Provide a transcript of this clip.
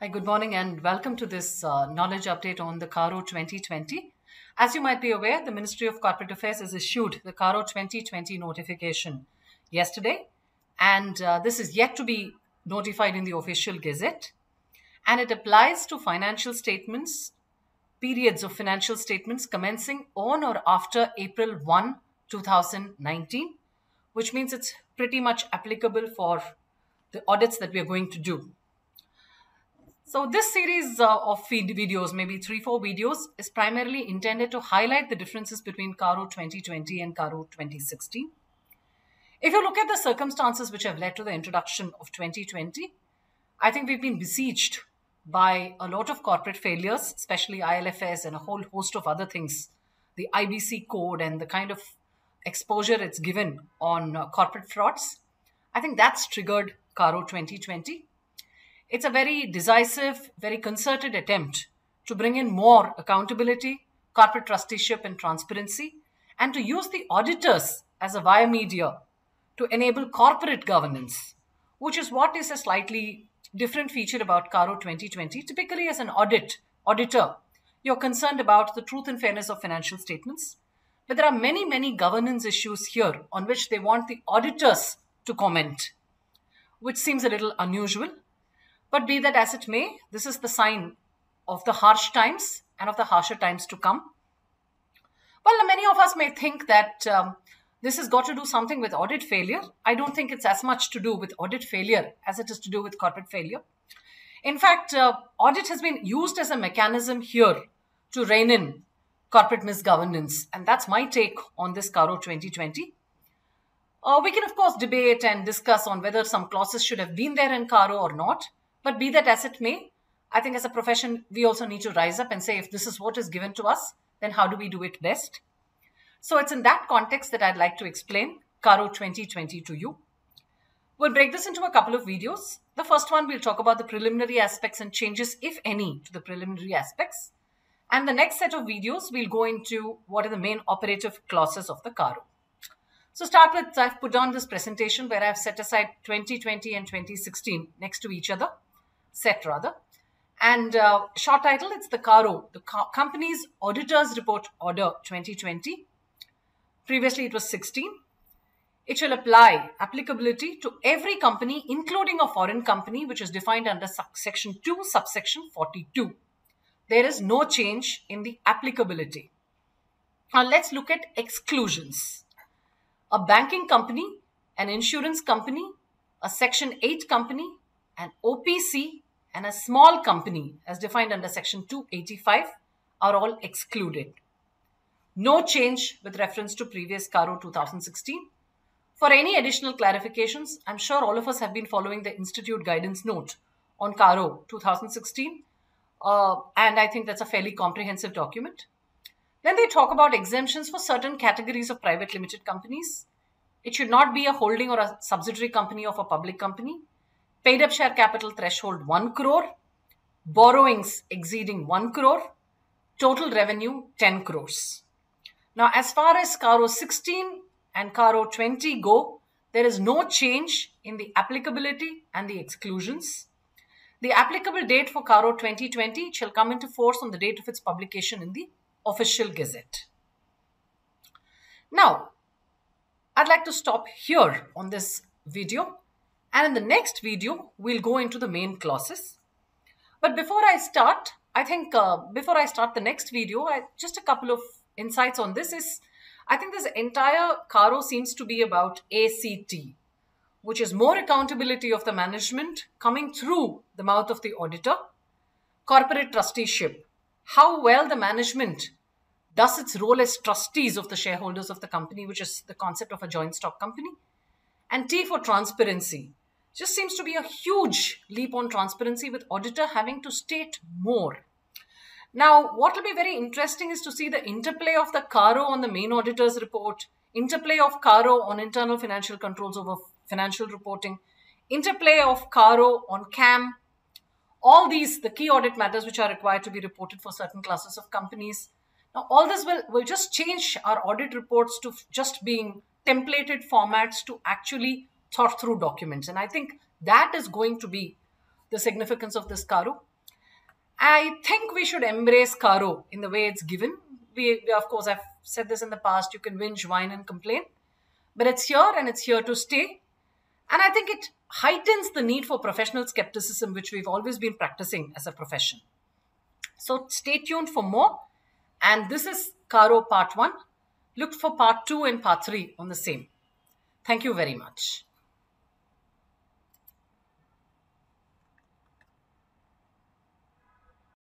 Hi, good morning and welcome to this knowledge update on the CARO 2020. As you might be aware, the Ministry of Corporate Affairs has issued the CARO 2020 notification yesterday, and this is yet to be notified in the official gazette. And it applies to financial statements, periods of financial statements commencing on or after April 1, 2019, which means it's pretty much applicable for the audits that we are going to do. So this series of videos, maybe 3-4 videos, is primarily intended to highlight the differences between CARO 2020 and CARO 2016. If you look at the circumstances which have led to the introduction of 2020, I think we've been besieged by a lot of corporate failures, especially ILFS and a whole host of other things, the IBC code and the kind of exposure it's given on corporate frauds. I think that's triggered CARO 2020. It's a very decisive, very concerted attempt to bring in more accountability, corporate trusteeship, and transparency, and to use the auditors as a via media to enable corporate governance, which is what is a slightly different feature about CARO 2020. Typically, as an auditor, you're concerned about the truth and fairness of financial statements, but there are many, many governance issues here on which they want the auditors to comment, which seems a little unusual. But be that as it may, this is the sign of the harsh times and of the harsher times to come. Well, many of us may think that this has got to do something with audit failure. I don't think it's as much to do with audit failure as it is to do with corporate failure. In fact, audit has been used as a mechanism here to rein in corporate misgovernance. And that's my take on this CARO 2020. We can, of course, debate and discuss on whether some clauses should have been there in CARO or not. But be that as it may, I think as a profession, we also need to rise up and say, if this is what is given to us, then how do we do it best? So it's in that context that I'd like to explain CARO 2020 to you. We'll break this into a couple of videos. The first one, we'll talk about the preliminary aspects and changes, if any, to the preliminary aspects. And the next set of videos, we'll go into what are the main operative clauses of the CARO. So start with, I've put down this presentation where I've set aside 2020 and 2016 next to each other. And short title, it's the CARO, the Company's Auditors Report Order 2020. Previously, it was 16. It shall apply applicability to every company, including a foreign company, which is defined under Section 2, subsection 42. There is no change in the applicability. Now, let's look at exclusions. A banking company, an insurance company, a Section 8 company, an OPC, and a small company, as defined under Section 285, are all excluded. No change with reference to previous CARO 2016. For any additional clarifications, I'm sure all of us have been following the Institute Guidance Note on CARO 2016, and I think that's a fairly comprehensive document. Then they talk about exemptions for certain categories of private limited companies. It should not be a holding or a subsidiary company of a public company. Paid up share capital threshold 1 crore. Borrowings exceeding 1 crore. Total revenue 10 crores. Now, as far as CARO 16 and CARO 20 go, there is no change in the applicability and the exclusions. The applicable date for CARO 2020 shall come into force on the date of its publication in the official gazette. Now, I'd like to stop here on this video, and in the next video, we'll go into the main clauses. But before I start, before I start the next video, just a couple of insights on this is, I think this entire CARO seems to be about ACT, which is more accountability of the management coming through the mouth of the auditor, corporate trusteeship, how well the management does its role as trustees of the shareholders of the company, which is the concept of a joint stock company. And T for transparency. Just seems to be a huge leap on transparency with auditor having to state more. Now, what will be very interesting is to see the interplay of the CARO on the main auditor's report, interplay of CARO on internal financial controls over financial reporting, interplay of CARO on CAM, all these, the key audit matters which are required to be reported for certain classes of companies. Now, all this will just change our audit reports to just being templated formats to actually thought through documents. And I think that is going to be the significance of this CARO. I think we should embrace CARO in the way it's given. We, of course, I've said this in the past, you can whinge, whine, and complain, but it's here and it's here to stay. And I think it heightens the need for professional skepticism, which we've always been practicing as a profession. So stay tuned for more. And this is CARO Part 1. Look for Part 2 and Part 3 on the same. Thank you very much.